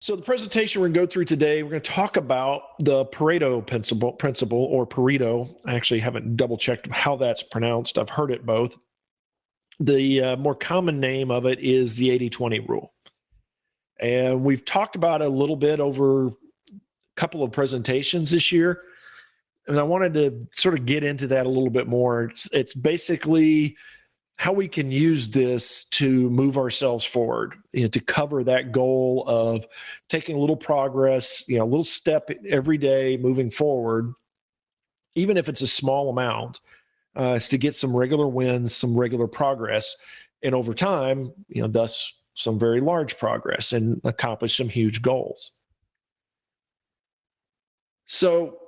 So the presentation we're going to go through today, we're going to talk about the Pareto principle or Pareto. I actually haven't double checked how that's pronounced. I've heard it both. The more common name of it is the 80-20 rule. And we've talked about it a little bit over a couple of presentations this year. And I wanted to sort of get into that a little bit more. It's basically how we can use this to move ourselves forward, to cover that goal of taking a little progress, a little step every day moving forward, even if it's a small amount, is to get some regular wins, some regular progress, and over time, thus some very large progress and accomplish some huge goals. So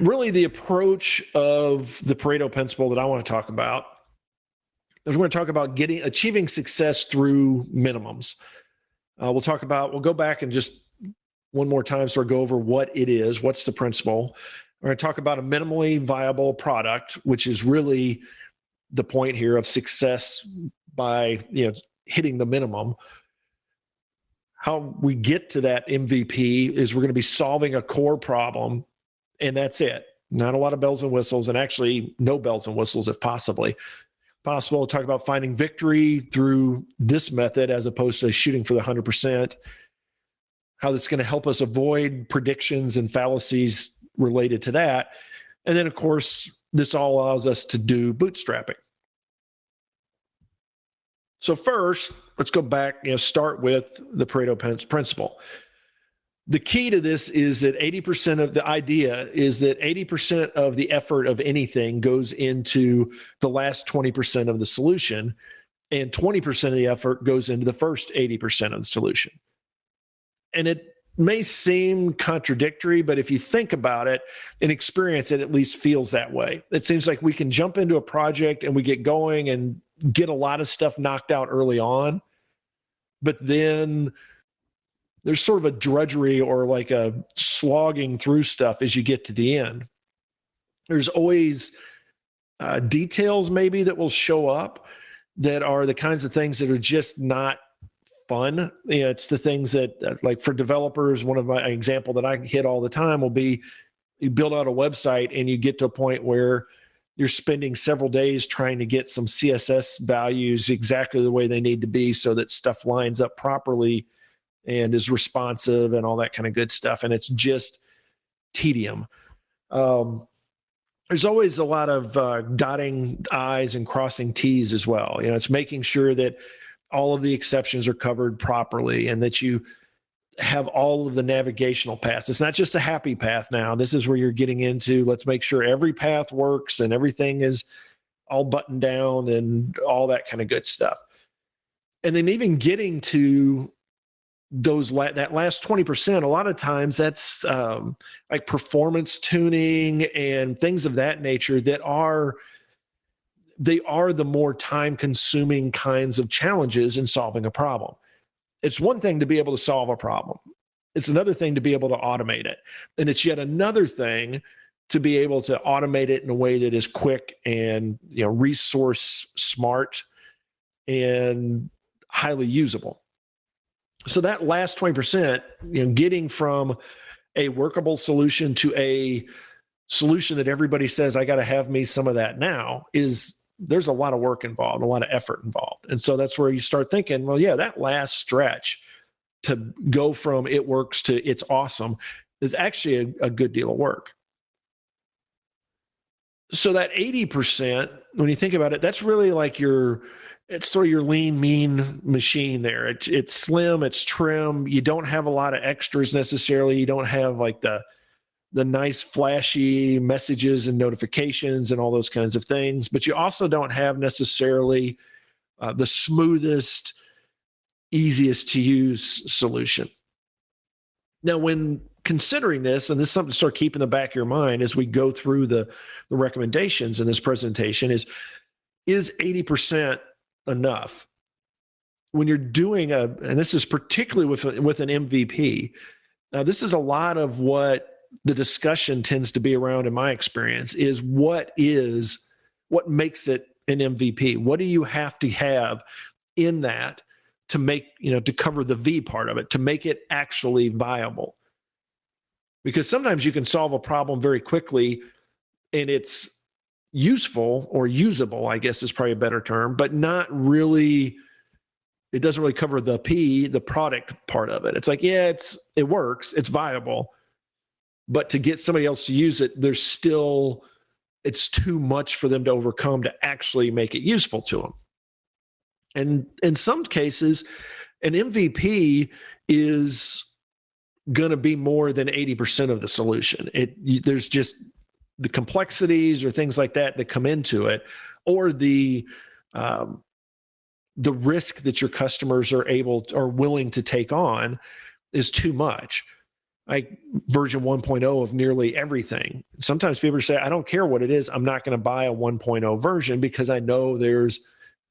really the approach of the Pareto principle that I want to talk about, we're going to talk about achieving success through minimums. We'll go back and just one more time sort of go over what it is, what's the principle. We're going to talk about a minimally viable product, which is really the point here of success by hitting the minimum. How we get to that MVP is we're going to be solving a core problem, and that's it. Not a lot of bells and whistles, and actually no bells and whistles if possible. We'll talk about finding victory through this method as opposed to shooting for the 100%, how that's going to help us avoid predictions and fallacies related to that. And then, of course, this all allows us to do bootstrapping. So first, let's go back, start with the Pareto principle. The key to this is that 80% of the idea is that 80% of the effort of anything goes into the last 20% of the solution, and 20% of the effort goes into the first 80% of the solution. And it may seem contradictory, but if you think about it and experience it, at least feels that way. It seems like we can jump into a project and we get going and get a lot of stuff knocked out early on, but then there's sort of a drudgery or like a slogging through stuff as you get to the end. There's always details maybe that will show up that are the kinds of things that are just not fun. It's the things that, like for developers, one of my example that I hit all the time will be you build out a website and you get to a point where you're spending several days trying to get some CSS values exactly the way they need to be so that stuff lines up properly and is responsive and all that kind of good stuff. And it's just tedium. There's always a lot of dotting I's and crossing T's as well. It's making sure that all of the exceptions are covered properly and that you have all of the navigational paths. It's not just a happy path now. This is where you're getting into, let's make sure every path works and everything is all buttoned down and all that kind of good stuff. And then even getting to that last 20%, a lot of times that's like performance tuning and things of that nature that are the more time consuming kinds of challenges in solving a problem. It's one thing to be able to solve a problem. It's another thing to be able to automate it. And it's yet another thing to be able to automate it in a way that is quick and resource smart and highly usable. So that last 20%, getting from a workable solution to a solution that everybody says, I got to have me some of that now, there's a lot of work involved, a lot of effort involved. And so that's where you start thinking, well, yeah, that last stretch to go from it works to it's awesome is actually a good deal of work. So that 80%, when you think about it, that's really like it's sort of your lean, mean machine there. It's slim, it's trim. You don't have a lot of extras necessarily. You don't have like the nice flashy messages and notifications and all those kinds of things, but you also don't have necessarily the smoothest, easiest to use solution. Now, when considering this, and this is something to start keeping in the back of your mind as we go through the recommendations in this presentation, is 80% enough? When you're doing and this is particularly with an MVP, this is a lot of what the discussion tends to be around in my experience, is what makes it an MVP? What do you have to have in that to make, to cover the V part of it, to make it actually viable. Because sometimes you can solve a problem very quickly and it's useful or usable, I guess is probably a better term, but not really, it doesn't really cover the P, the product part of it. It's like, yeah, it works, it's viable, but to get somebody else to use it, it's too much for them to overcome to actually make it useful to them. And in some cases, an MVP is going to be more than 80% of the solution. There's just the complexities or things like that come into it, or the risk that your customers are willing to take on is too much. Like version 1.0 of nearly everything. Sometimes people say, I don't care what it is, I'm not going to buy a 1.0 version because I know there's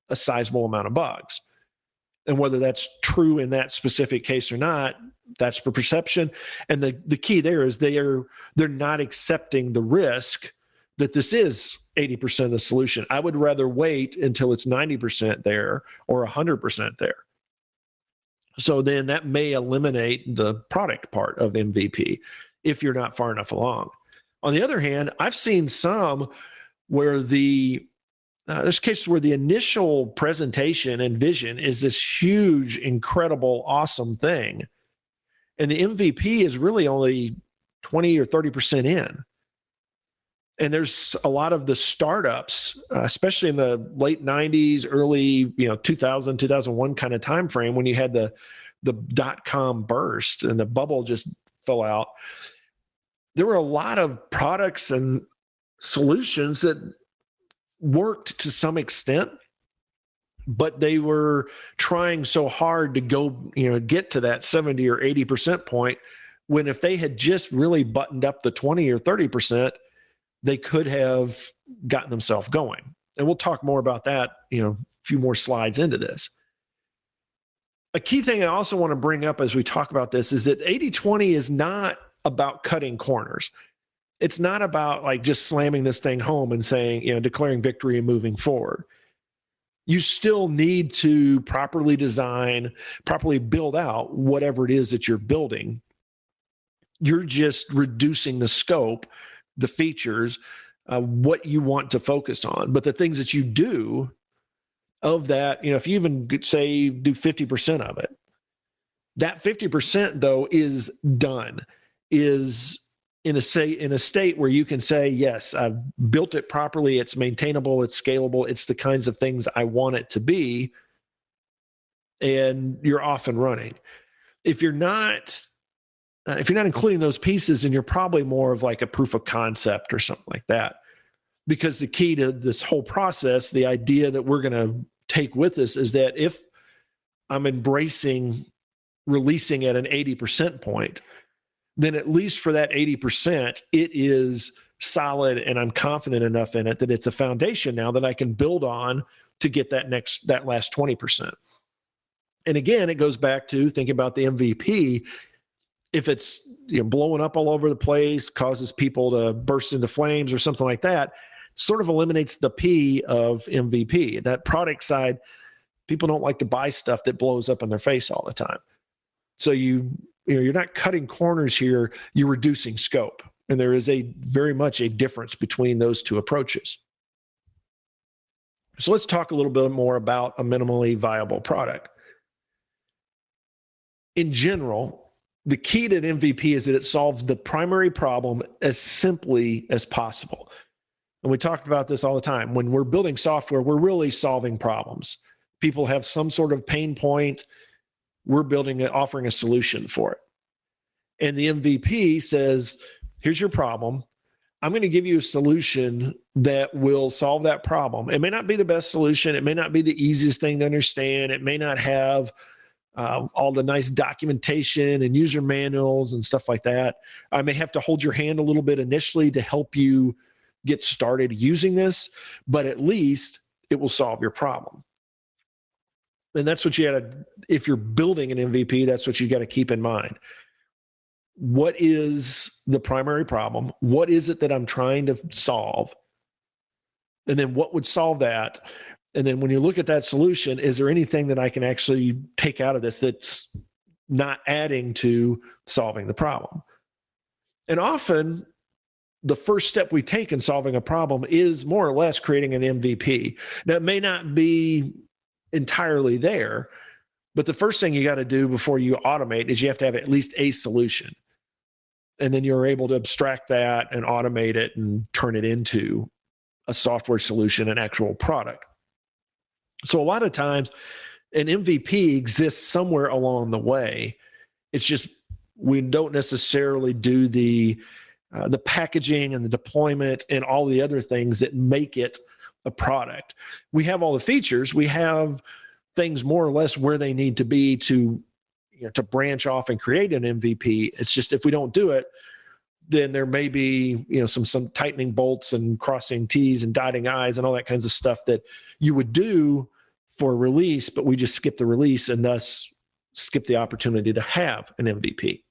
a sizable amount of bugs. And whether that's true in that specific case or not, that's the perception. And the key there is they're not accepting the risk that this is 80% of the solution. I would rather wait until it's 90% there or 100% there. So then that may eliminate the product part of MVP if you're not far enough along. On the other hand, I've seen some where there's cases where the initial presentation and vision is this huge, incredible, awesome thing. And the MVP is really only 20 or 30% in. And there's a lot of the startups, especially in the late 90s, early 2000, 2001 kind of time frame, when you had the dot-com burst and the bubble just fell out. There were a lot of products and solutions that worked to some extent, but they were trying so hard to go, get to that 70 or 80% point, when if they had just really buttoned up the 20 or 30%, they could have gotten themselves going. And we'll talk more about that, a few more slides into this. A key thing I also want to bring up as we talk about this is that 80-20 is not about cutting corners. It's not about like just slamming this thing home and saying, declaring victory and moving forward. You still need to properly design, properly build out whatever it is that you're building. You're just reducing the scope, the features, what you want to focus on. But the things that you do of that, if you even say do 50% of it, that 50% though is done, is in a state where you can say, yes, I've built it properly, it's maintainable, it's scalable, it's the kinds of things I want it to be, and you're off and running. If you're not including those pieces, then you're probably more of like a proof of concept or something like that. Because the key to this whole process, the idea that we're going to take with us, is that if I'm embracing releasing at an 80% point, then at least for that 80%, it is solid and I'm confident enough in it that it's a foundation now that I can build on to get that last 20%. And again, it goes back to thinking about the MVP. If it's blowing up all over the place, causes people to burst into flames or something like that, sort of eliminates the P of MVP. That product side, people don't like to buy stuff that blows up in their face all the time. So you're not cutting corners here, you're reducing scope. And there is very much a difference between those two approaches. So let's talk a little bit more about a minimally viable product. In general, the key to an MVP is that it solves the primary problem as simply as possible. And we talked about this all the time. When we're building software, we're really solving problems. People have some sort of pain point. We're offering a solution for it. And the MVP says, here's your problem. I'm going to give you a solution that will solve that problem. It may not be the best solution. It may not be the easiest thing to understand. It may not have all the nice documentation and user manuals and stuff like that. I may have to hold your hand a little bit initially to help you get started using this, but at least it will solve your problem. And that's what if you're building an MVP, that's what you got to keep in mind. What is the primary problem? What is it that I'm trying to solve? And then what would solve that? And then when you look at that solution, is there anything that I can actually take out of this that's not adding to solving the problem? And often the first step we take in solving a problem is more or less creating an MVP. Now, it may not be entirely there, but the first thing you got to do before you automate is you have to have at least a solution. And then you're able to abstract that and automate it and turn it into a software solution, an actual product. So a lot of times an MVP exists somewhere along the way. It's just we don't necessarily do the packaging and the deployment and all the other things that make it a product. We have all the features. We have things more or less where they need to be to branch off and create an MVP. It's just if we don't do it, then there may be some tightening bolts and crossing T's and dotting I's and all that kinds of stuff that you would do for release, but we just skip the release and thus skip the opportunity to have an MVP.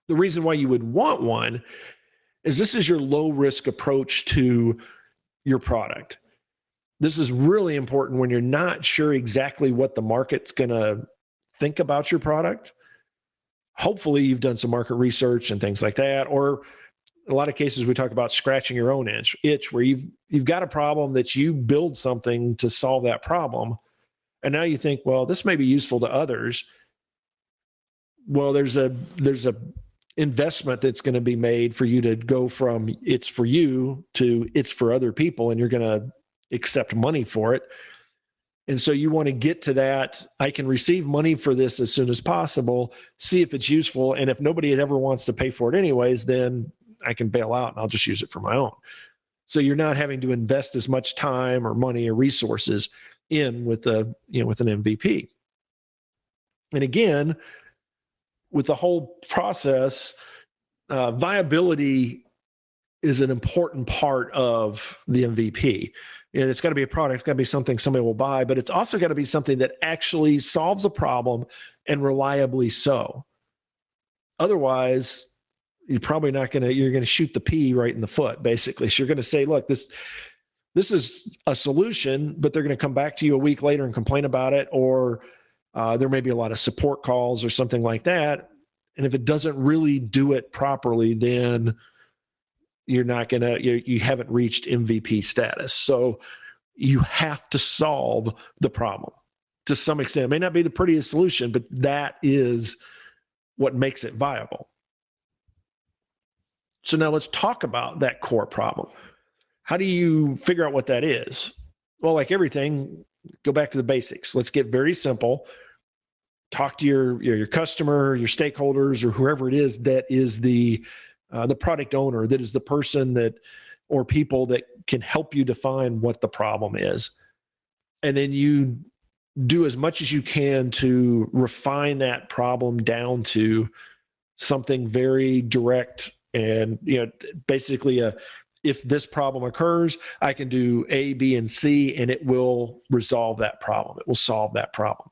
The reason why you would want one is this is your low risk approach to your product. This is really important when you're not sure exactly what the market's going to think about your product. Hopefully you've done some market research and things like that, or a lot of cases we talk about scratching your own itch where you've got a problem that you build something to solve that problem. And now you think, well, this may be useful to others. Well, there's a investment that's going to be made for you to go from it's for you to it's for other people, and you're going to accept money for it. And so you want to get to that, I can receive money for this as soon as possible, see if it's useful, and if nobody ever wants to pay for it anyways, then I can bail out and I'll just use it for my own. So you're not having to invest as much time or money or resources in with an MVP. And again, with the whole process, viability is an important part of the MVP. It's got to be a product, it's got to be something somebody will buy, but it's also got to be something that actually solves a problem and reliably so. Otherwise, you're probably not going to, you're going to shoot the pea right in the foot, basically. So you're going to say, look, this is a solution, but they're going to come back to you a week later and complain about it, or there may be a lot of support calls or something like that. And if it doesn't really do it properly, then you're not going to, you haven't reached MVP status. So you have to solve the problem to some extent. It may not be the prettiest solution, but that is what makes it viable. So now let's talk about that core problem. How do you figure out what that is? Well, like everything, go back to the basics. Let's get very simple. Talk to your customer, your stakeholders, or whoever it is that is the product owner, that is the person that, or people that can help you define what the problem is. And then you do as much as you can to refine that problem down to something very direct and, basically if this problem occurs, I can do A, B, and C, and it will resolve that problem. It will solve that problem.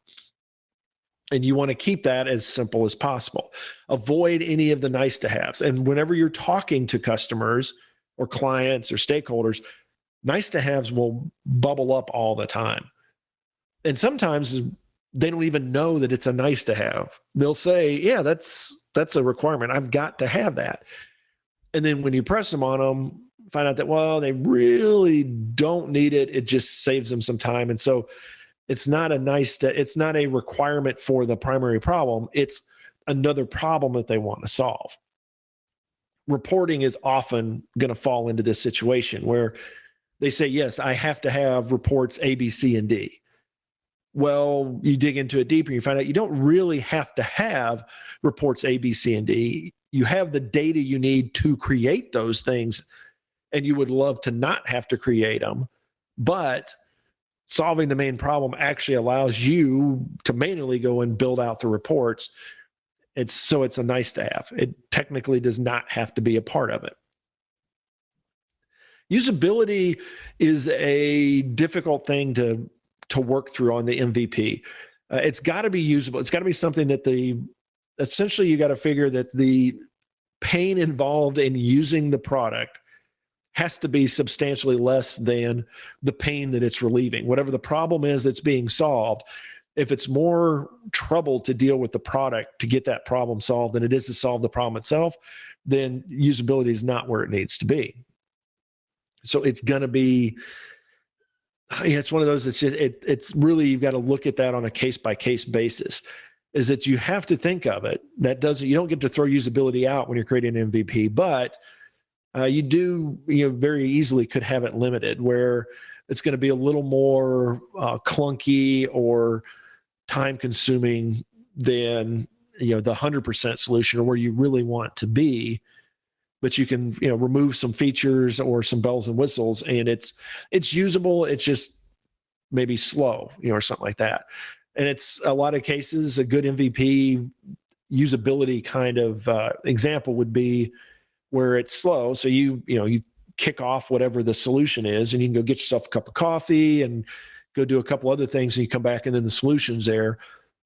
And you want to keep that as simple as possible. Avoid any of the nice to haves. And whenever you're talking to customers or clients or stakeholders, nice to haves will bubble up all the time. And sometimes they don't even know that it's a nice to have. They'll say, yeah, that's a requirement. I've got to have that. And then when you press them on them, find out that, well, they really don't need it. It just saves them some time. And so it's not it's not a requirement for the primary problem. It's another problem that they want to solve. Reporting is often going to fall into this situation where they say, yes, I have to have reports A, B, C, and D. Well, you dig into it deeper, you find out you don't really have to have reports A, B, C, and D. You have the data you need to create those things, and you would love to not have to create them, but solving the main problem actually allows you to manually go and build out the reports. It's a nice to have. It technically does not have to be a part of it. Usability is a difficult thing to work through on the MVP. It's got to be usable. It's got to be something that essentially you got to figure that the pain involved in using the product has to be substantially less than the pain that it's relieving. Whatever the problem is that's being solved, if it's more trouble to deal with the product to get that problem solved than it is to solve the problem itself, then usability is not where it needs to be. So it's going to be, it's one of those, it's really, you've got to look at that on a case-by-case basis, is that you have to think of it. You don't get to throw usability out when you're creating an MVP, but you do, very easily could have it limited where it's going to be a little more clunky or time consuming than, the 100% solution or where you really want it to be. But you can, remove some features or some bells and whistles, and it's usable. It's just maybe slow, or something like that. And it's a lot of cases, a good MVP usability kind of example would be where it's slow. So you kick off whatever the solution is, and you can go get yourself a cup of coffee and go do a couple other things, and you come back and then the solution's there,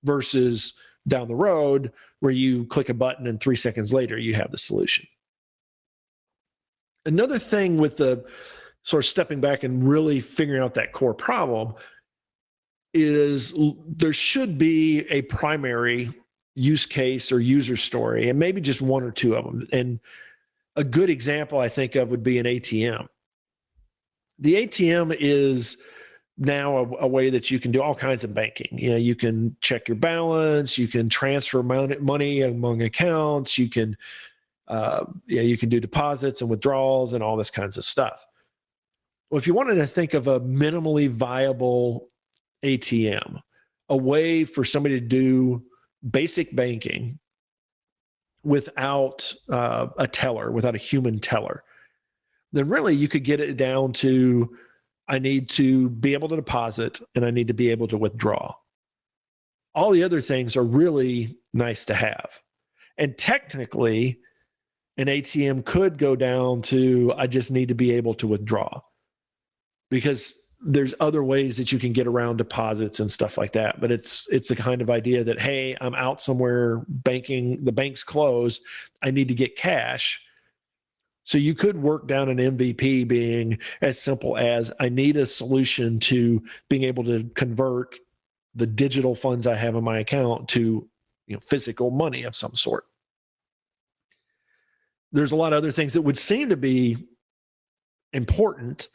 versus down the road where you click a button and 3 seconds later you have the solution. Another thing with the sort of stepping back and really figuring out that core problem is there should be a primary use case or user story, and maybe just one or two of them. And a good example I think of would be an ATM. The ATM is now a way that you can do all kinds of banking. You can check your balance, you can transfer money among accounts, you can do deposits and withdrawals and all this kinds of stuff. Well, if you wanted to think of a minimally viable ATM, a way for somebody to do basic banking without a teller, without a human teller, then really you could get it down to, I need to be able to deposit and I need to be able to withdraw. All the other things are really nice to have. And technically, an ATM could go down to, I just need to be able to withdraw, because there's other ways that you can get around deposits and stuff like that. But it's the kind of idea that, hey, I'm out somewhere banking, the bank's closed, I need to get cash. So you could work down an MVP being as simple as, I need a solution to being able to convert the digital funds I have in my account to, physical money of some sort. There's a lot of other things that would seem to be important,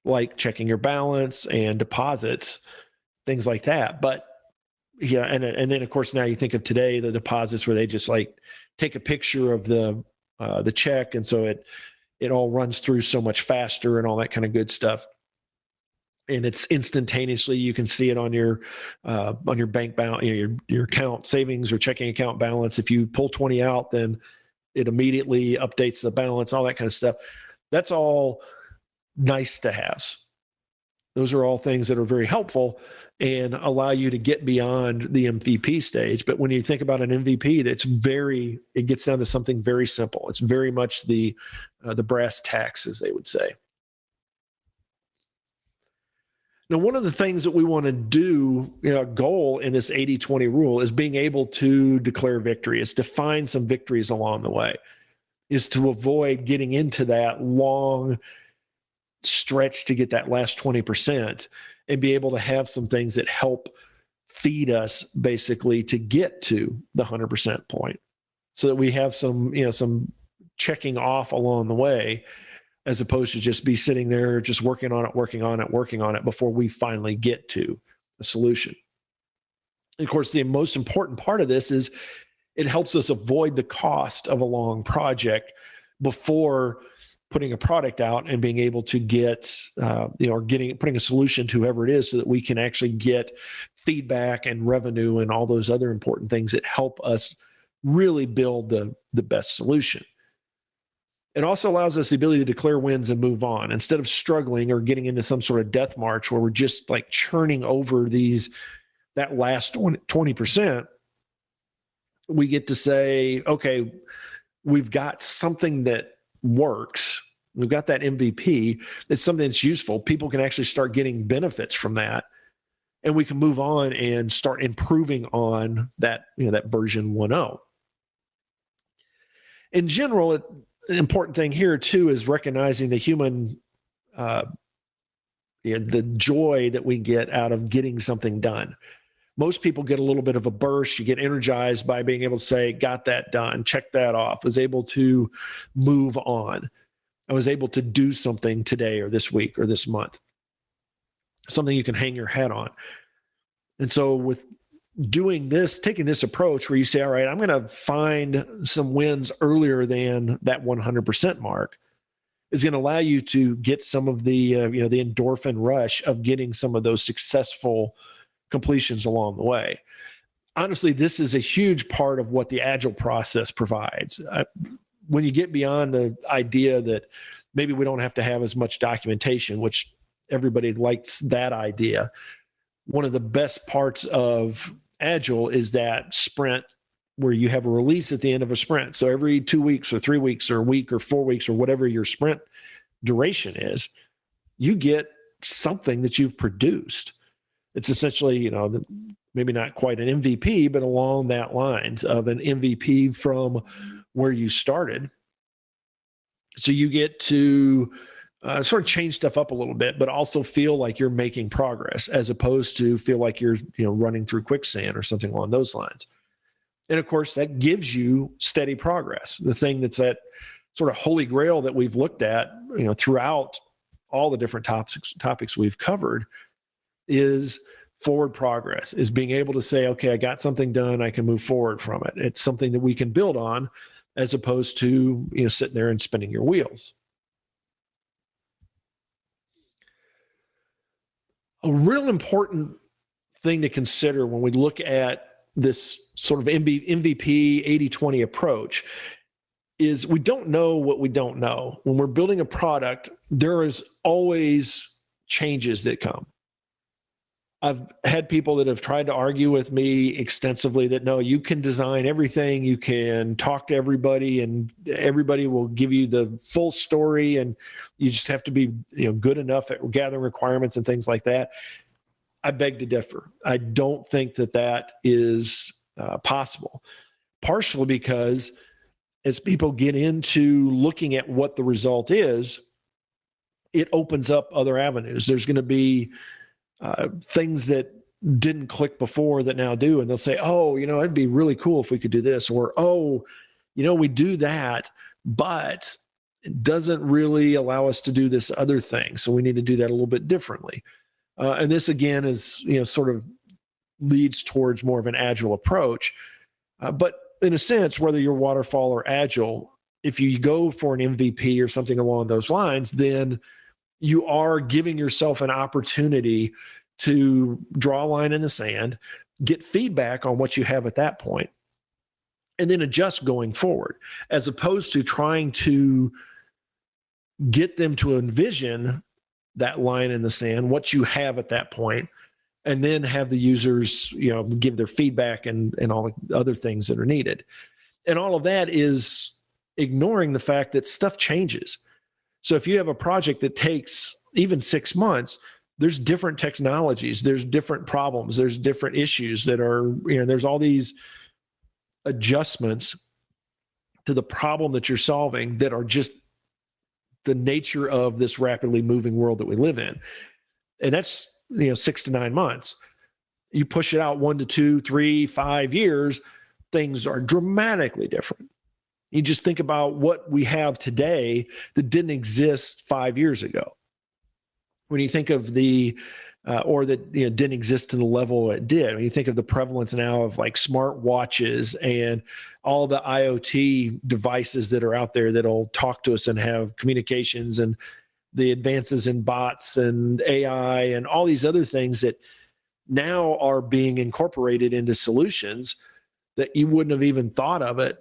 like checking your balance and deposits, things like that. But yeah, and then of course now you think of today, the deposits where they just like take a picture of the check, and so it all runs through so much faster and all that kind of good stuff. And it's instantaneously, you can see it on your bank balance, your account savings or checking account balance. If you pull 20 out, then it immediately updates the balance, all that kind of stuff. That's all nice to have. Those are all things that are very helpful and allow you to get beyond the MVP stage. But when you think about an MVP, it gets down to something very simple. It's very much the brass tacks, as they would say. Now, one of the things that we want to do, a goal in this 80-20 rule, is being able to declare victory, is to find some victories along the way, is to avoid getting into that long stretch to get that last 20% and be able to have some things that help feed us basically to get to the 100% point, so that we have some checking off along the way, as opposed to just be sitting there just working on it before we finally get to the solution. And of course, the most important part of this is it helps us avoid the cost of a long project before putting a product out and being able to get, putting a solution to whoever it is, so that we can actually get feedback and revenue and all those other important things that help us really build the best solution. It also allows us the ability to declare wins and move on, instead of struggling or getting into some sort of death march where we're just like churning over that last 20%. We get to say, okay, we've got something that works. We've got that MVP. It's something that's useful. People can actually start getting benefits from that, and we can move on and start improving on that, that version 1.0. In general, important thing here too is recognizing the human, the joy that we get out of getting something done. Most people get a little bit of a burst. You get energized by being able to say, got that done, check that off, was able to move on. I was able to do something today or this week or this month, something you can hang your hat on. And so with doing this, taking this approach where you say, all right, I'm going to find some wins earlier than that 100% mark, is going to allow you to get some of the, the endorphin rush of getting some of those successful completions along the way. Honestly, this is a huge part of what the Agile process provides. When you get beyond the idea that maybe we don't have to have as much documentation, which everybody likes that idea, one of the best parts of Agile is that sprint where you have a release at the end of a sprint. So every 2 weeks or 3 weeks or a week or 4 weeks or whatever your sprint duration is, you get something that you've produced. It's essentially, maybe not quite an MVP, but along that lines of an MVP from where you started. So you get to sort of change stuff up a little bit, but also feel like you're making progress as opposed to feel like you're, running through quicksand or something along those lines. And of course, that gives you steady progress. The thing that's that sort of holy grail that we've looked at, throughout all the different topics we've covered is forward progress, is being able to say, okay, I got something done, I can move forward from it. It's something that we can build on as opposed to, sitting there and spinning your wheels. A real important thing to consider when we look at this sort of MVP 80-20 approach is we don't know what we don't know. When we're building a product, there is always changes that come. I've had people that have tried to argue with me extensively that no, you can design everything, you can talk to everybody, and everybody will give you the full story, and you just have to be good enough at gathering requirements and things like that. I beg to differ. I don't think that is possible, partially because as people get into looking at what the result is, it opens up other avenues. There's going to be things that didn't click before that now do, and they'll say, oh, it'd be really cool if we could do this, or, oh, we do that, but it doesn't really allow us to do this other thing, so we need to do that a little bit differently. And this, again, is, sort of leads towards more of an Agile approach. But in a sense, whether you're waterfall or Agile, if you go for an MVP or something along those lines, then you are giving yourself an opportunity to draw a line in the sand, get feedback on what you have at that point, and then adjust going forward, as opposed to trying to get them to envision that line in the sand, what you have at that point, and then have the users, give their feedback and all the other things that are needed. And all of that is ignoring the fact that stuff changes. So if you have a project that takes even 6 months, there's different technologies, there's different problems, there's different issues that are, there's all these adjustments to the problem that you're solving that are just the nature of this rapidly moving world that we live in. And that's, 6 to 9 months. You push it out 1 to 2, 3, 5 years, things are dramatically different. You just think about what we have today that didn't exist 5 years ago. When you think of or that didn't exist to the level it did. When you think of the prevalence now of like smart watches and all the IoT devices that are out there that'll talk to us and have communications, and the advances in bots and AI and all these other things that now are being incorporated into solutions that you wouldn't have even thought of it.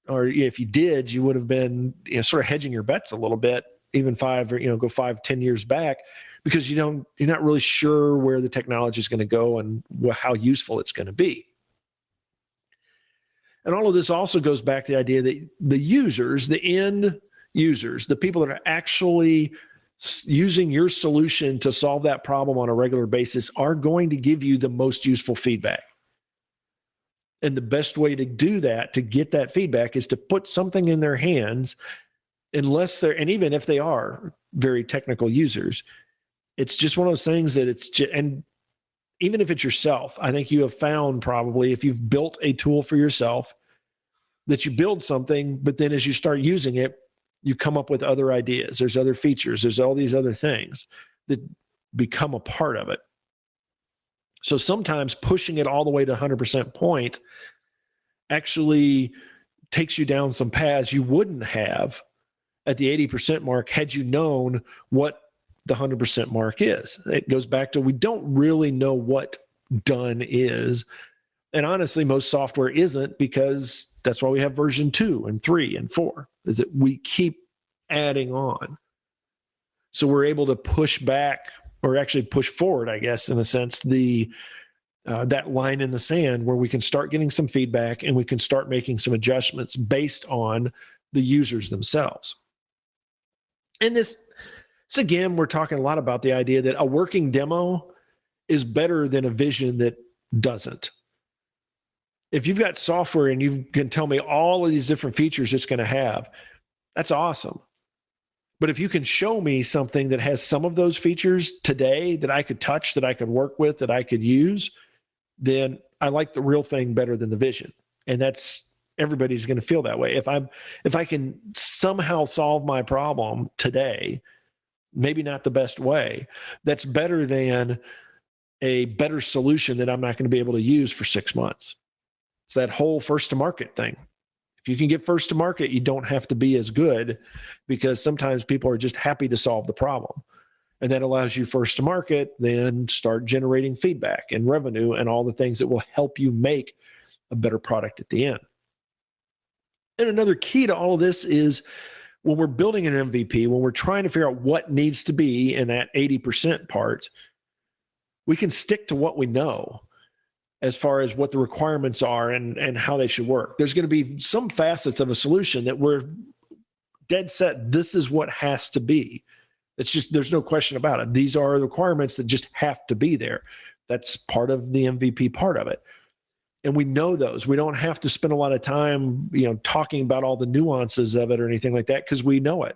Or if you did, you would have been sort of hedging your bets a little bit, even 5-10 years back, because you're not really sure where the technology is going to go and how useful it's going to be. And all of this also goes back to the idea that the users, the end users, the people that are actually using your solution to solve that problem on a regular basis, are going to give you the most useful feedback. And the best way to do that, to get that feedback, is to put something in their hands, unless they're, and even if they are very technical users, it's just one of those things that it's just, and even if it's yourself, I think you have found probably if you've built a tool for yourself that you build something, but then as you start using it, you come up with other ideas. There's other features. There's all these other things that become a part of it. So sometimes pushing it all the way to 100% point actually takes you down some paths you wouldn't have at the 80% mark had you known what the 100% mark is. It goes back to, we don't really know what done is. And honestly, most software isn't, because that's why we have version 2 and 3 and 4, is that we keep adding on. So we're able to push back, or actually push forward, I guess, in a sense, that line in the sand where we can start getting some feedback and we can start making some adjustments based on the users themselves. And this again, we're talking a lot about the idea that a working demo is better than a vision that doesn't. If you've got software and you can tell me all of these different features it's going to have, that's awesome. But if you can show me something that has some of those features today that I could touch, that I could work with, that I could use, then I like the real thing better than the vision. And that's, everybody's going to feel that way. If I can somehow solve my problem today, maybe not the best way, that's better than a better solution that I'm not going to be able to use for 6 months. It's that whole first to market thing. If you can get first to market, you don't have to be as good, because sometimes people are just happy to solve the problem. And that allows you first to market, then start generating feedback and revenue and all the things that will help you make a better product at the end. And another key to all of this is, when we're building an MVP, when we're trying to figure out what needs to be in that 80% part, we can stick to what we know as far as what the requirements are and how they should work. There's going to be some facets of a solution that we're dead set, this is what has to be. It's just, there's no question about it. These are the requirements that just have to be there. That's part of the MVP part of it. And we know those. We don't have to spend a lot of time, talking about all the nuances of it or anything like that, because we know it.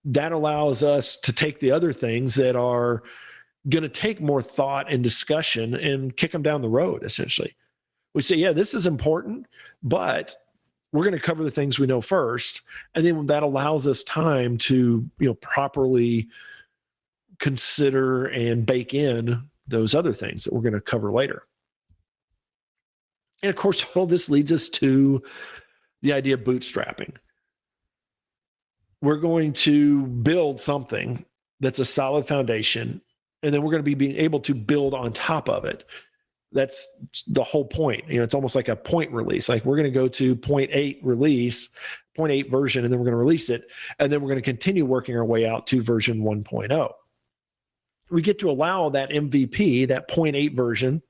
That allows us to take the other things that are going to take more thought and discussion and kick them down the road, essentially. We say, yeah, this is important, but we're going to cover the things we know first. And then that allows us time to, properly consider and bake in those other things that we're going to cover later. And of course, all this leads us to the idea of bootstrapping. We're going to build something that's a solid foundation, and then we're going to be being able to build on top of it. That's the whole point. It's almost like a point release. Like, we're going to go to 0.8 release, 0.8 version, and then we're going to release it. And then we're going to continue working our way out to version 1.0. We get to allow that MVP, that 0.8 version,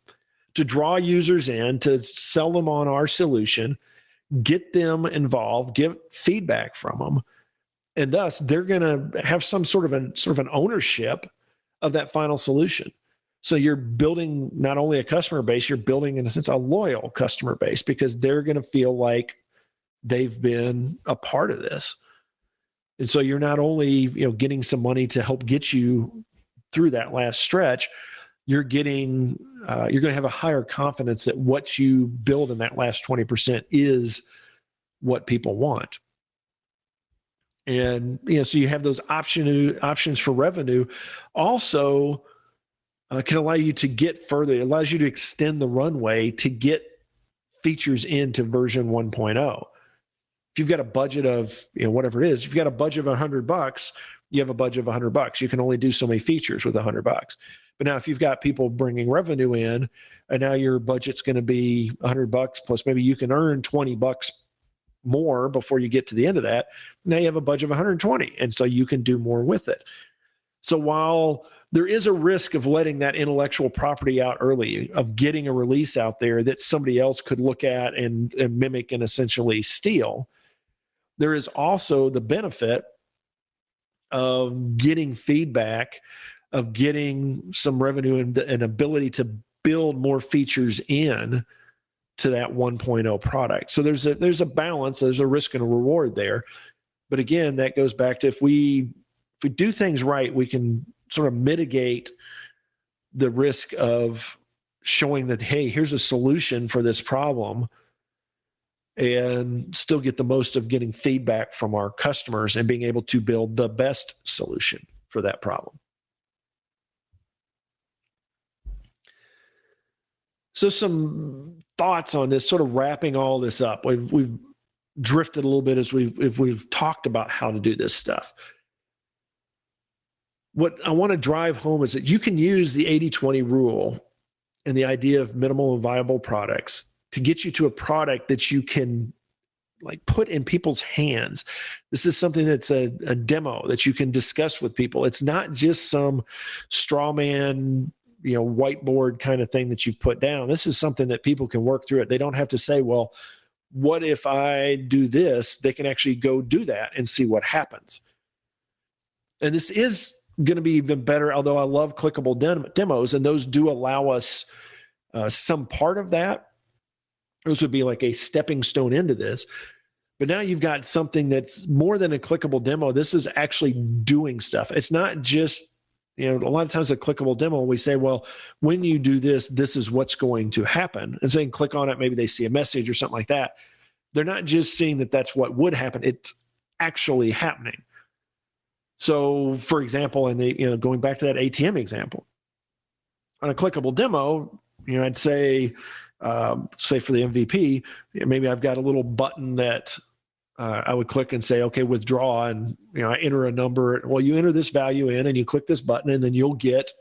to draw users in, to sell them on our solution, get them involved, get feedback from them. And thus, they're going to have some sort of an ownership of that final solution. So you're building not only a customer base, you're building, in a sense, a loyal customer base, because they're going to feel like they've been a part of this. And so you're not only, getting some money to help get you through that last stretch, you're going to have a higher confidence that what you build in that last 20% is what people want. And, so you have those options for revenue. Also, can allow you to get further. It allows you to extend the runway to get features into version 1.0. If you've got a budget of, whatever it is, if you've got a budget of $100, you have a budget of $100. You can only do so many features with $100. But now if you've got people bringing revenue in, and now your budget's going to be $100 plus, maybe you can earn $20 more before you get to the end of that. Now you have a budget of 120, and so you can do more with it. So while there is a risk of letting that intellectual property out early, of getting a release out there that somebody else could look at and mimic and essentially steal, there is also the benefit of getting feedback, of getting some revenue and ability to build more features in to that 1.0 product. So there's a balance, there's a risk and a reward there. But again, that goes back to if we do things right, we can sort of mitigate the risk of showing that, hey, here's a solution for this problem, and still get the most of getting feedback from our customers and being able to build the best solution for that problem. So some thoughts on this, sort of wrapping all this up. We've drifted a little bit as we've talked about how to do this stuff. What I want to drive home is that you can use the 80-20 rule and the idea of minimal and viable products to get you to a product that you can like put in people's hands. This is something that's a demo that you can discuss with people. It's not just some straw man, whiteboard kind of thing that you've put down. This is something that people can work through it. They don't have to say, well, what if I do this? They can actually go do that and see what happens. And this is going to be even better, although I love clickable demos, and those do allow us some part of that. Those would be like a stepping stone into this. But now you've got something that's more than a clickable demo. This is actually doing stuff. It's not just, a lot of times a clickable demo, we say, well, when you do this, this is what's going to happen. And saying click on it, maybe they see a message or something like that. They're not just seeing that that's what would happen. It's actually happening. So for example, and going back to that ATM example, on a clickable demo, I'd say, say for the MVP, maybe I've got a little button that I would click and say, okay, withdraw, and I enter a number. Well, you enter this value in, and you click this button, and then you'll get,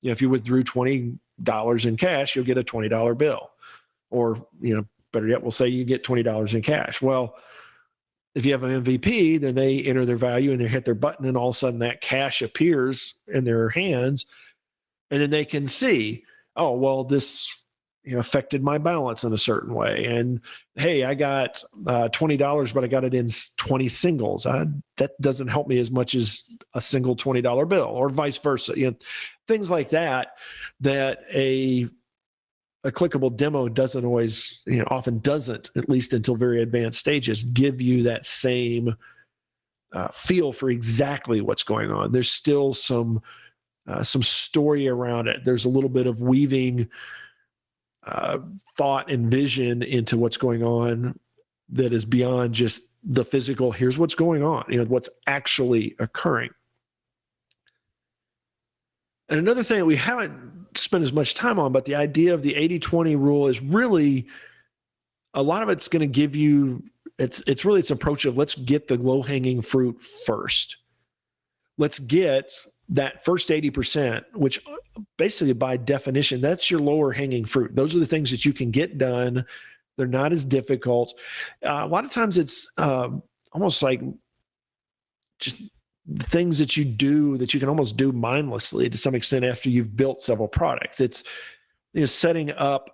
if you withdrew $20 in cash, you'll get a $20 bill, or better yet, we'll say you get $20 in cash. Well, if you have an MVP, then they enter their value and they hit their button, and all of a sudden that cash appears in their hands, and then they can see, oh, well, this affected my balance in a certain way. And hey, I got $20, but I got it in 20 singles. That doesn't help me as much as a single $20 bill, or vice versa. Things like that a clickable demo doesn't always, often doesn't, at least until very advanced stages, give you that same feel for exactly what's going on. There's still some story around it. There's a little bit of weaving thought and vision into what's going on that is beyond just the physical, here's what's going on, what's actually occurring. And another thing that we haven't spent as much time on, but the idea of the 80-20 rule is really, a lot of it's going to give you, it's really this approach of let's get the low-hanging fruit first. Let's get that first 80%, which basically by definition, that's your lower hanging fruit. Those are the things that you can get done. They're not as difficult. A lot of times it's almost like just the things that you do that you can almost do mindlessly to some extent after you've built several products. It's setting up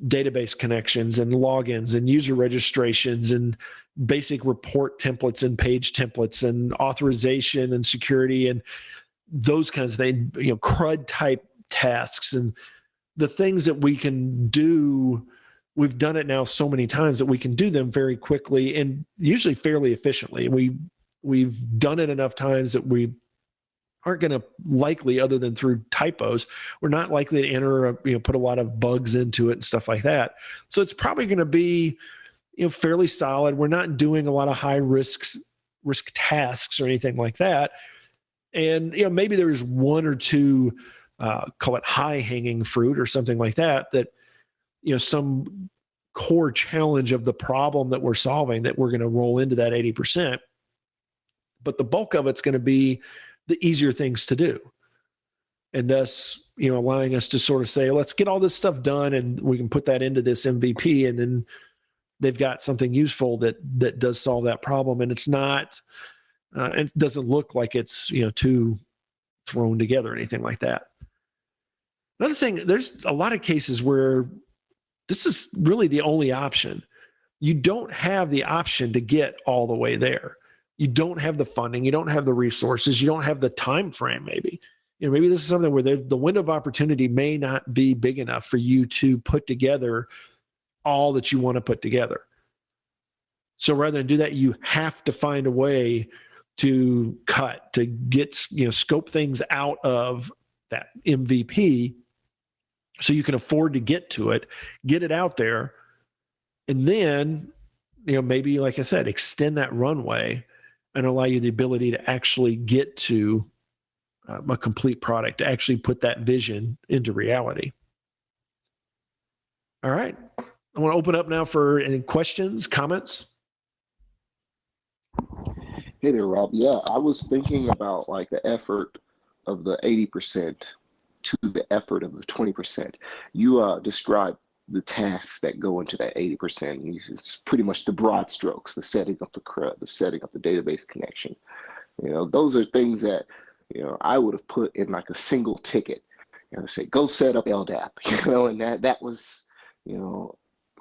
database connections and logins and user registrations and basic report templates and page templates and authorization and security and those kinds of things, CRUD type tasks, and the things that we can do. We've done it now so many times that we can do them very quickly and usually fairly efficiently. We've done it enough times that we aren't going to likely, other than through typos, we're not likely to enter, put a lot of bugs into it and stuff like that. So it's probably going to be, fairly solid. We're not doing a lot of high risk tasks or anything like that. And, maybe there's one or two, call it high hanging fruit or something like that, some core challenge of the problem that we're solving that we're going to roll into that 80%. But the bulk of it's going to be the easier things to do. And thus, allowing us to sort of say, let's get all this stuff done and we can put that into this MVP, and then they've got something useful that does solve that problem. And it's not, it doesn't look like it's, too thrown together or anything like that. Another thing, there's a lot of cases where this is really the only option. You don't have the option to get all the way there. You don't have the funding, you don't have the resources, you don't have the time frame maybe. Maybe this is something where the window of opportunity may not be big enough for you to put together all that you want to put together. So rather than do that, you have to find a way to cut, to get, scope things out of that MVP so you can afford to get to it, get it out there, and then, maybe, like I said, extend that runway and allow you the ability to actually get to a complete product, to actually put that vision into reality. All right. I want to open up now for any questions, comments. Hey there, Rob. Yeah, I was thinking about like the effort of the 80% to the effort of the 20%. You described the tasks that go into that 80%. It's pretty much the broad strokes, the setting up the CRUD, the setting up the database connection. Those are things that, I would have put in like a single ticket, say, go set up LDAP, and that was,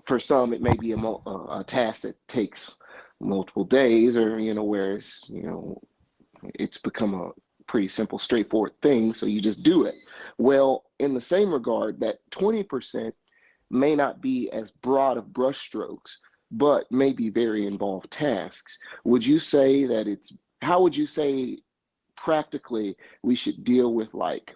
for some, it may be a task that takes multiple days, or, whereas, it's become a pretty simple, straightforward thing. So you just do it. Well, in the same regard, that 20% may not be as broad of brushstrokes, but may be very involved tasks. Would you say that how would you say practically we should deal with, like,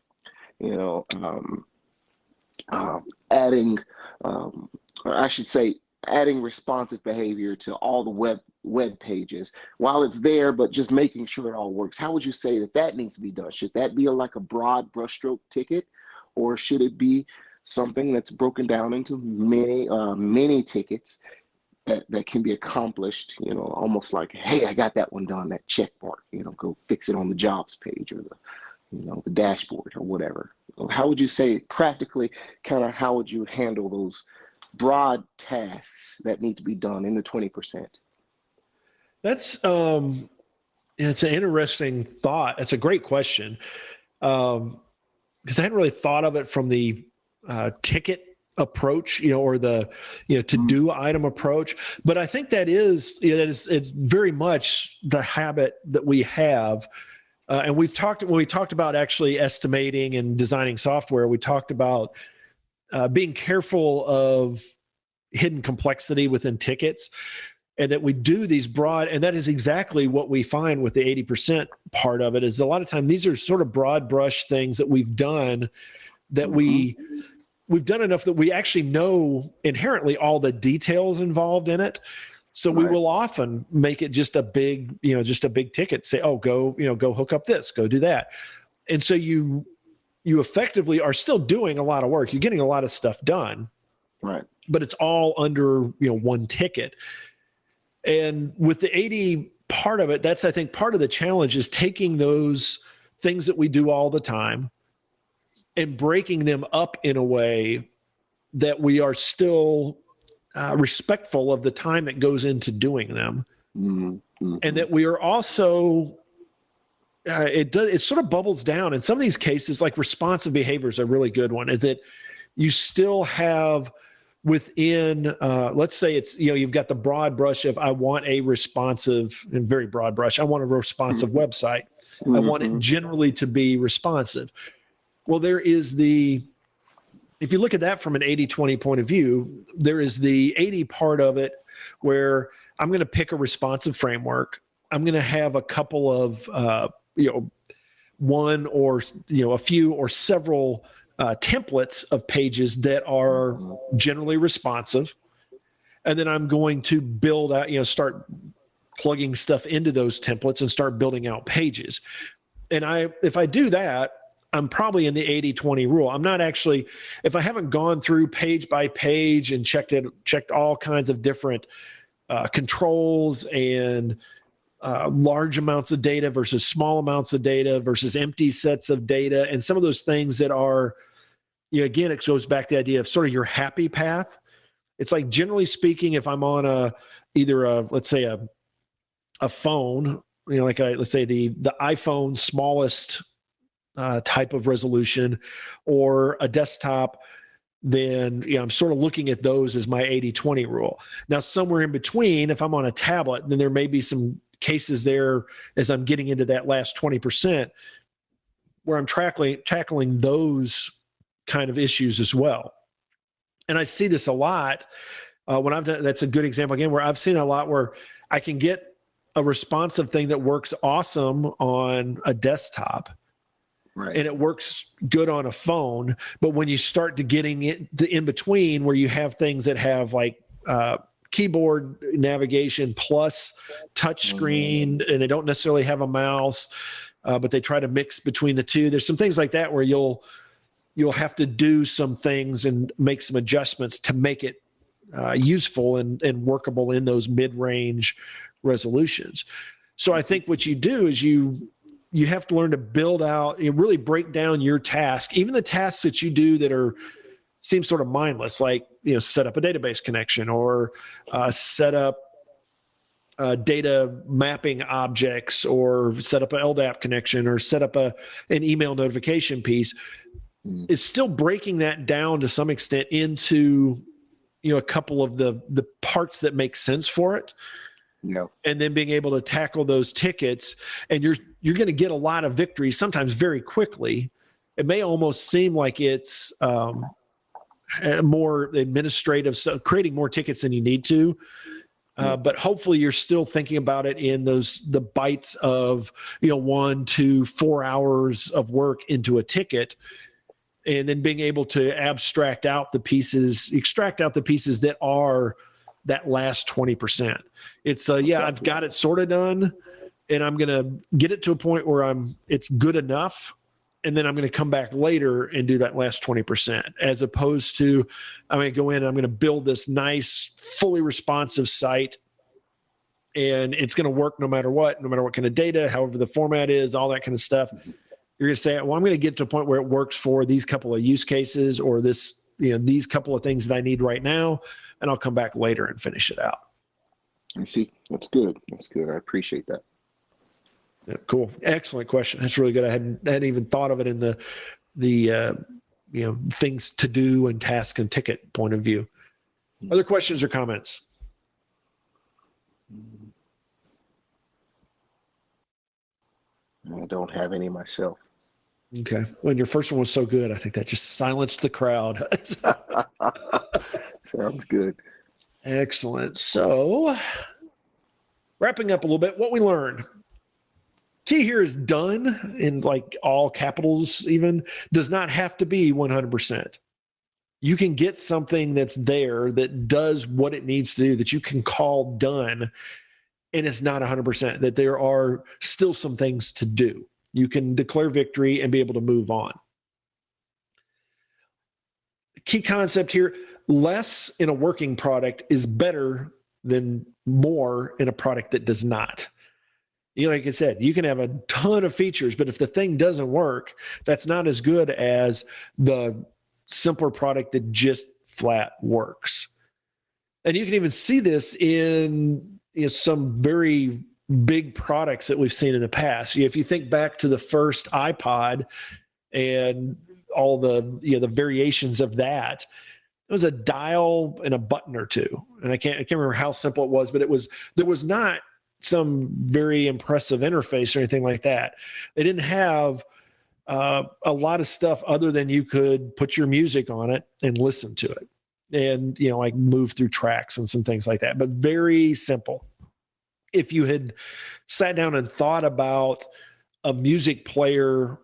adding, or I should say, adding responsive behavior to all the web pages while it's there, but just making sure it all works? How would you say that needs to be done? Should that be like a broad brushstroke ticket, or should it be something that's broken down into many tickets that can be accomplished, almost like, hey, I got that one done, that check mark, go fix it on the jobs page or the dashboard or whatever? How would you say practically, kind of, how would you handle those broad tasks that need to be done in the 20%? That's it's an interesting thought. It's a great question, because I hadn't really thought of it from the ticket approach, or the to-do item approach. But I think that it's very much the habit that we have. And when we talked about actually estimating and designing software, we talked about being careful of hidden complexity within tickets, and that we do these broad, and that is exactly what we find with the 80% part of it. Is a lot of time these are sort of broad brush things that we've done, that we've done enough that we actually know inherently all the details involved in it. So we will often make it just a big ticket, say, oh, go hook up this, go do that. And so you effectively are still doing a lot of work. You're getting a lot of stuff done, right? But it's all under, one ticket. And with the 80 part of it, that's, I think, part of the challenge is taking those things that we do all the time and breaking them up in a way that we are still respectful of the time that goes into doing them. Mm-hmm. And that we are also, it sort of bubbles down. In some of these cases, like responsive behavior is a really good one, is that you still have within, let's say it's, you've got the broad brush of, I want a responsive, and very broad brush, I want a responsive website. Mm-hmm. I want it generally to be responsive. Well, there is if you look at that from an 80-20 point of view, there is the 80 part of it where I'm going to pick a responsive framework. I'm going to have a couple of, one or, a few or several templates of pages that are generally responsive. And then I'm going to build out, start plugging stuff into those templates and start building out pages. And if I do that, I'm probably in the 80-20 rule. I'm not actually, if I haven't gone through page by page and checked all kinds of different controls and large amounts of data versus small amounts of data versus empty sets of data, and some of those things that are, again, it goes back to the idea of sort of your happy path. It's like, generally speaking, if I'm on let's say a phone, let's say the iPhone smallest type of resolution, or a desktop, then I'm sort of looking at those as my 80-20 rule. Now, somewhere in between, if I'm on a tablet, then there may be some cases there as I'm getting into that last 20% where I'm tackling those kind of issues as well. And I see this a lot When I've done, that's a good example again, where I've seen a lot where I can get a responsive thing that works awesome on a desktop, Right. and it works good on a phone. But when you start to getting it the in between, where you have things that have like keyboard navigation plus touch screen, and they don't necessarily have a mouse, but they try to mix between the two. There's some things like that where you'll have to do some things and make some adjustments to make it useful and workable in those mid-range resolutions. So I think what you do is you have to learn to build out, really break down your task, even the tasks that you do that seem sort of mindless, like set up a database connection, or set up data mapping objects, or set up an LDAP connection, or set up an email notification piece. Is still breaking that down to some extent into a couple of the parts that make sense for it. And then being able to tackle those tickets, and you're going to get a lot of victories sometimes very quickly. It may almost seem like it's more administrative, so creating more tickets than you need to. But hopefully you're still thinking about it in the bites of 1 to 4 hours of work into a ticket, and then being able to extract out the pieces that are that last 20%. It's I've got it sort of done, and I'm going to get it to a point where it's good enough, and then I'm going to come back later and do that last 20%, as opposed to I'm going to go in and I'm going to build this nice, fully responsive site, and it's going to work no matter what kind of data, however the format is, all that kind of stuff. You're going to say, well, I'm going to get to a point where it works for these couple of use cases, or this, these couple of things that I need right now, and I'll come back later and finish it out. I see. That's good. I appreciate that. Yeah, cool. Excellent question. That's really good. I hadn't even thought of it in the things to do and task and ticket point of view. Other questions or comments? I don't have any myself. Okay. Well, your first one was so good, I think that just silenced the crowd. Sounds good. Excellent. So, wrapping up a little bit, what we learned. Key here is done, in like all capitals even, does not have to be 100%. You can get something that's there that does what it needs to do, that you can call done, and it's not 100%, that there are still some things to do. You can declare victory and be able to move on. Key concept here, less in a working product is better than more in a product that does not. Like I said, you can have a ton of features, but if the thing doesn't work, that's not as good as the simpler product that just flat works. And you can even see this in some very big products that we've seen in the past. If you think back to the first iPod and all the the variations of that, it was a dial and a button or two, and I can't remember how simple it was, but there was not some very impressive interface or anything like that. They didn't have a lot of stuff other than you could put your music on it and listen to it, and like move through tracks and some things like that, but very simple. If you had sat down and thought about a music player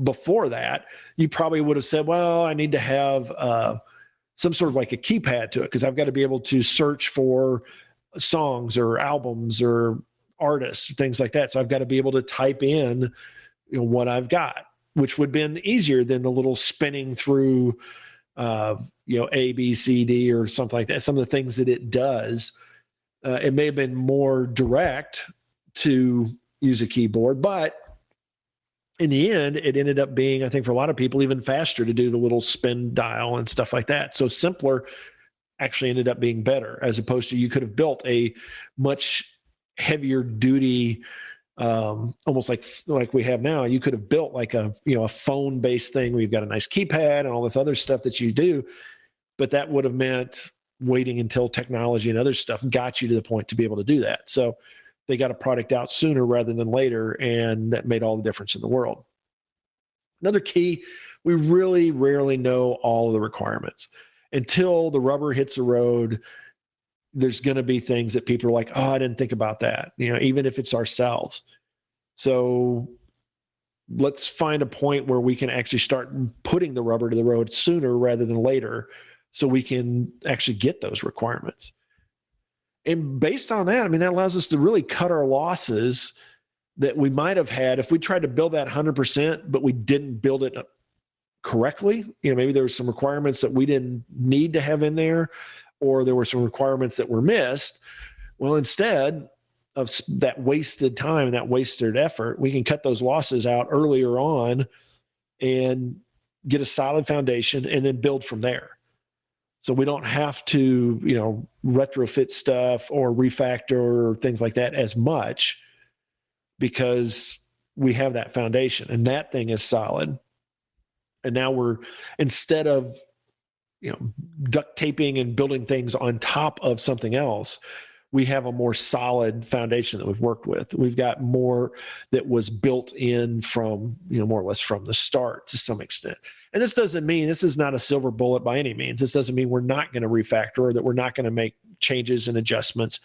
before that, you probably would have said, well, I need to have some sort of like a keypad to it, because I've got to be able to search for songs or albums or artists, things like that. So I've got to be able to type in what I've got, which would have been easier than the little spinning through A, B, C, D or something like that. Some of the things that it does, it may have been more direct to use a keyboard, but in the end, it ended up being, I think for a lot of people, even faster to do the little spin dial and stuff like that. So simpler actually ended up being better, as opposed to you could have built a much heavier duty, almost like we have now. You could have built like a phone based thing where you've got a nice keypad and all this other stuff that you do, but that would have meant waiting until technology and other stuff got you to the point to be able to do that. So they got a product out sooner rather than later, and that made all the difference in the world. Another key, we really rarely know all of the requirements. Until the rubber hits the road, there's going to be things that people are like, oh, I didn't think about that, even if it's ourselves. So let's find a point where we can actually start putting the rubber to the road sooner rather than later, so we can actually get those requirements. And based on that, that allows us to really cut our losses that we might have had if we tried to build that 100%, but we didn't build it correctly. Maybe there were some requirements that we didn't need to have in there, or there were some requirements that were missed. Well, instead of that wasted time and that wasted effort, we can cut those losses out earlier on and get a solid foundation and then build from there. So we don't have to, retrofit stuff or refactor or things like that as much, because we have that foundation and that thing is solid. And now instead of, duct taping and building things on top of something else, we have a more solid foundation that we've worked with. We've got more that was built in from, more or less from the start to some extent. And this doesn't mean, this is not a silver bullet by any means. This doesn't mean we're not going to refactor or that we're not going to make changes and adjustments.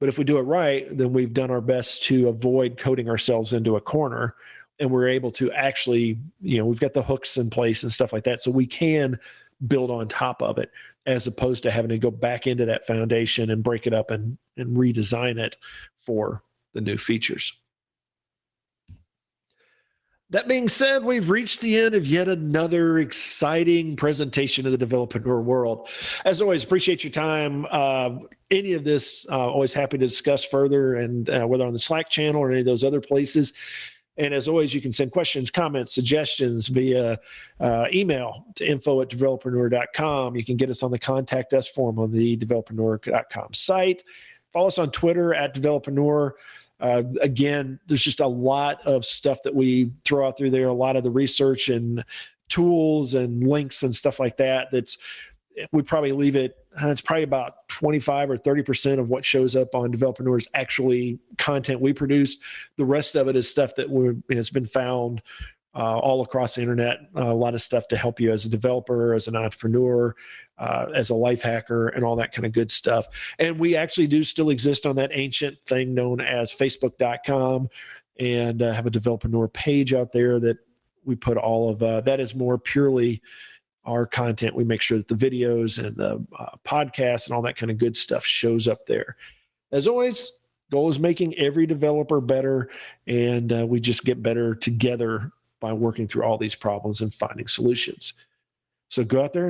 But if we do it right, then we've done our best to avoid coding ourselves into a corner, and we're able to actually, we've got the hooks in place and stuff like that, so we can build on top of it, as opposed to having to go back into that foundation and break it up and redesign it for the new features. That being said, we've reached the end of yet another exciting presentation of the Developreneur world. As always, appreciate your time. Any of this, always happy to discuss further, and whether on the Slack channel or any of those other places. And as always, you can send questions, comments, suggestions via email to info@developerpreneur.com. You can get us on the Contact Us form on the developerpreneur.com site. Follow us on Twitter @developerpreneur. Again, there's just a lot of stuff that we throw out through there, a lot of the research and tools and links and stuff like that. We probably leave it, it's probably about 25 or 30% of what shows up on Developerpreneur is actually content we produce. The rest of it is stuff that has been found all across the internet. A lot of stuff to help you as a developer, as an entrepreneur, as a life hacker, and all that kind of good stuff. And we actually do still exist on that ancient thing known as Facebook.com, and have a Developerpreneur page out there that we put all of that is more purely our content. We make sure that the videos and the podcasts and all that kind of good stuff shows up there. As always, goal is making every developer better, and we just get better together by working through all these problems and finding solutions. So go out there